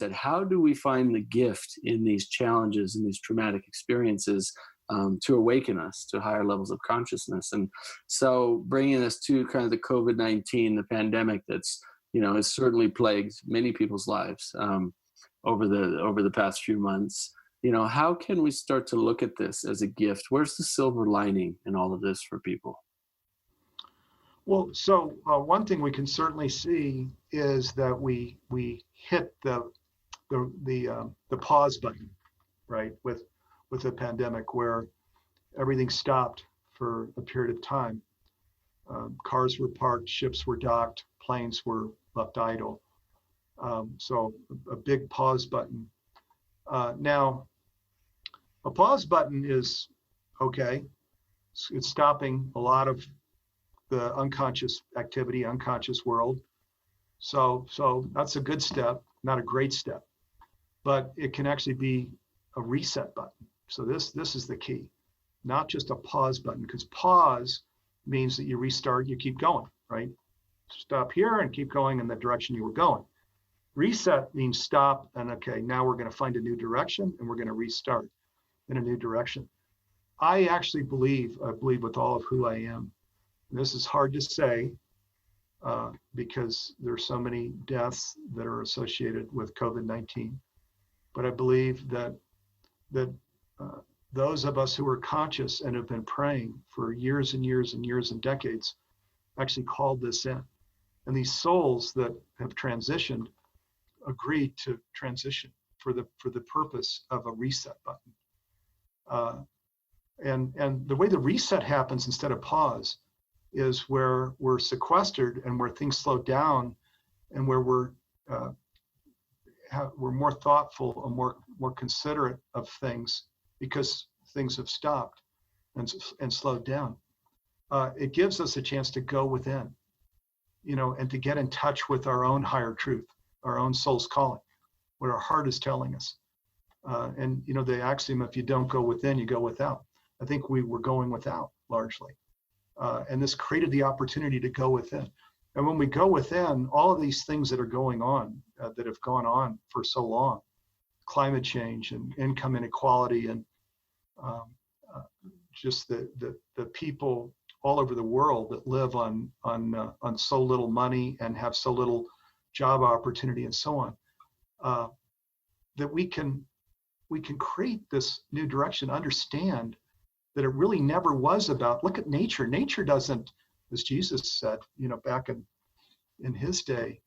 said, how do we find the gift in these challenges and these traumatic experiences to awaken us to higher levels of consciousness? And so bringing us to kind of the COVID-19, the pandemic that's, has certainly plagued many people's lives over the past few months. How can we start to look at this as a gift? Where's the silver lining in all of this for people? Well, so one thing we can certainly see is that we hit the pause button, right, with the pandemic, where everything stopped for a period of time. Cars were parked, ships were docked, planes were left idle. So a big pause button. Now, a pause button is okay. It's stopping a lot of the unconscious activity, unconscious world. So that's a good step, not a great step, but it can actually be a reset button. So this is the key, not just a pause button, because pause means that you restart, you keep going, right? Stop here and keep going in the direction you were going. Reset means stop and okay, now we're going to find a new direction and we're going to restart in a new direction. I actually believe with all of who I am, and this is hard to say because there's so many deaths that are associated with COVID-19, but I believe that those of us who are conscious and have been praying for years and years and years and decades actually called this in. And these souls that have transitioned agreed to transition for the purpose of a reset button. And the way the reset happens instead of pause is where we're sequestered and where things slow down and where we're more thoughtful and more considerate of things because things have stopped and slowed down. It gives us a chance to go within, and to get in touch with our own higher truth, our own soul's calling, what our heart is telling us. And the axiom, if you don't go within, you go without. I think we were going without largely. And this created the opportunity to go within. And when we go within, all of these things that are going on, that have gone on for so long, climate change and income inequality and just the people all over the world that live on so little money and have so little job opportunity and so on, that we can create this new direction, understand that it really never was about, look at nature. Nature doesn't, as Jesus said, back in his day,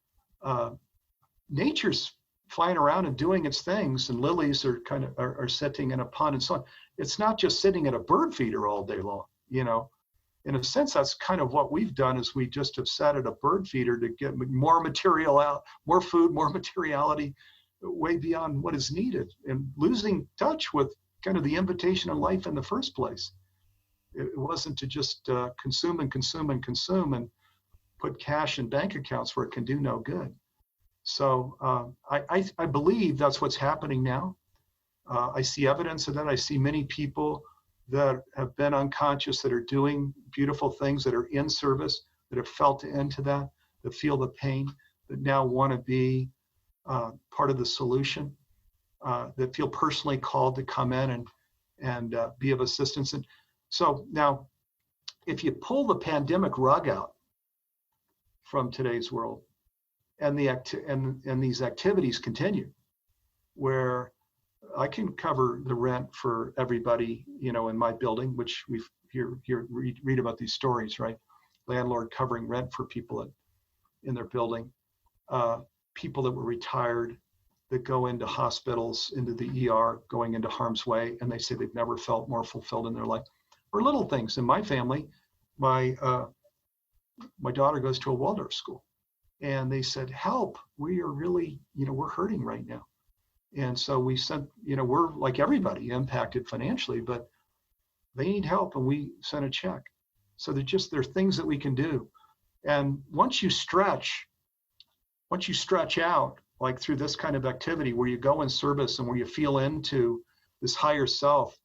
nature's flying around and doing its things, and lilies are sitting in a pond and so on. It's not just sitting at a bird feeder all day long, In a sense, that's kind of what we've done, is we just have sat at a bird feeder to get more material out, more food, more materiality, way beyond what is needed, and losing touch with kind of the invitation of life in the first place. It wasn't to just consume and consume and consume and put cash in bank accounts where it can do no good. So I believe that's what's happening now. I see evidence of that. I see many people that have been unconscious that are doing beautiful things, that are in service, that have felt into that feel the pain, that now want to be part of the solution, that feel personally called to come in and be of assistance. And so now, if you pull the pandemic rug out from today's world, and these activities continue, where I can cover the rent for everybody, in my building, which we read about these stories, right? Landlord covering rent for people in their building, people that were retired that go into hospitals, into the ER, going into harm's way, and they say they've never felt more fulfilled in their life. Or little things. In my family, my daughter goes to a Waldorf school, and they said, help, we are really, we're hurting right now. And so we sent, we're like everybody impacted financially, but they need help, and we sent a check. So there are things that we can do. And once you stretch out, like through this kind of activity where you go in service and where you feel into this higher self,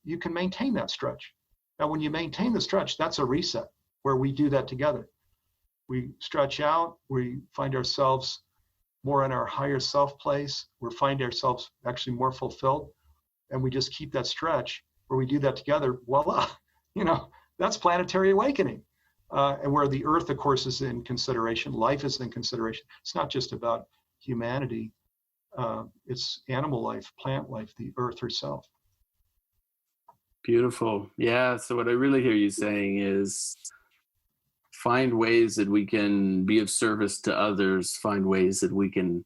you can maintain that stretch. Now, when you maintain the stretch, that's a reset where we do that together. We stretch out, we find ourselves more in our higher self place, we find ourselves actually more fulfilled, and we just keep that stretch where we do that together, voila, that's planetary awakening. And where the earth, of course, is in consideration, life is in consideration. It's not just about humanity, it's animal life, plant life, the earth herself. Beautiful. Yeah. So what I really hear you saying is find ways that we can be of service to others, find ways that we can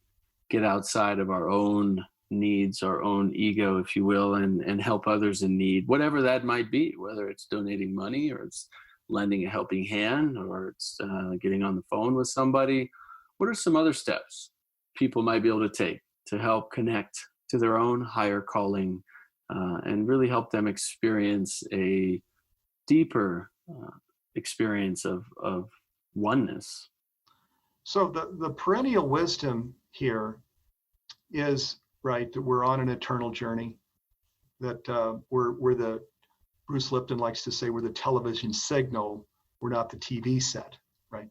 get outside of our own needs, our own ego, if you will, and help others in need, whatever that might be, whether it's donating money or it's lending a helping hand or it's getting on the phone with somebody. What are some other steps people might be able to take to help connect to their own higher calling and really help them experience a deeper experience of oneness? So the perennial wisdom here is, right, that we're on an eternal journey, that we're the, Bruce Lipton likes to say, we're the television signal, we're not the TV set, right?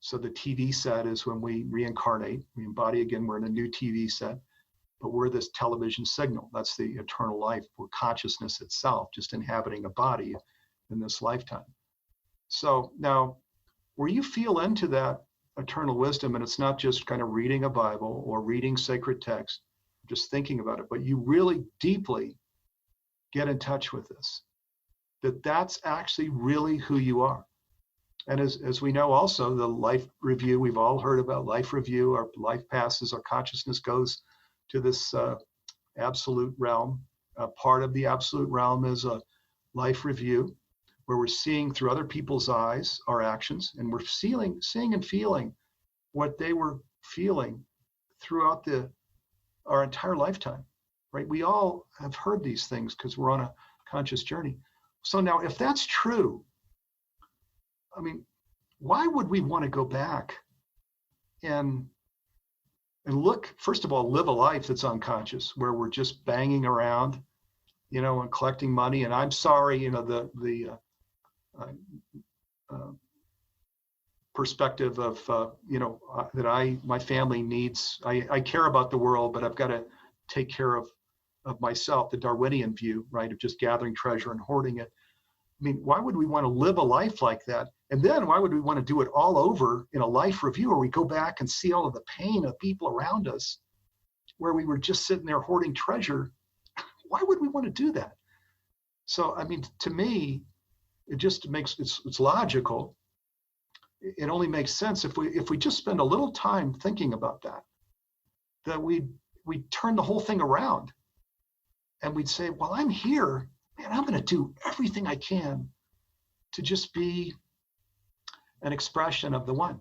So the TV set is when we reincarnate, we embody again, we're in a new TV set, but we're this television signal. That's the eternal life. We're consciousness itself, just inhabiting a body in this lifetime. So now, where you feel into that eternal wisdom, and it's not just kind of reading a Bible or reading sacred text, just thinking about it, but you really deeply get in touch with this, that's actually really who you are. And as we know also, the life review, we've all heard about life review, our life passes, our consciousness goes to this absolute realm. Part of the absolute realm is a life review, where we're seeing through other people's eyes our actions, and we're seeing and feeling what they were feeling throughout our entire lifetime, right? We all have heard these things because we're on a conscious journey. So now, if that's true, I mean, why would we want to go back and look, first of all, live a life that's unconscious, where we're just banging around, and collecting money? And I'm sorry, the perspective of, that my family needs, I care about the world, but I've got to take care of myself, the Darwinian view, right, of just gathering treasure and hoarding it. I mean, why would we want to live a life like that? And then why would we want to do it all over in a life review, where we go back and see all of the pain of people around us, where we were just sitting there hoarding treasure? Why would we want to do that? So, I mean, to me, it just makes, it's logical. It only makes sense if we just spend a little time thinking about that we turn the whole thing around, and we'd say, well, I'm here, man, I'm going to do everything I can to just be an expression of the one.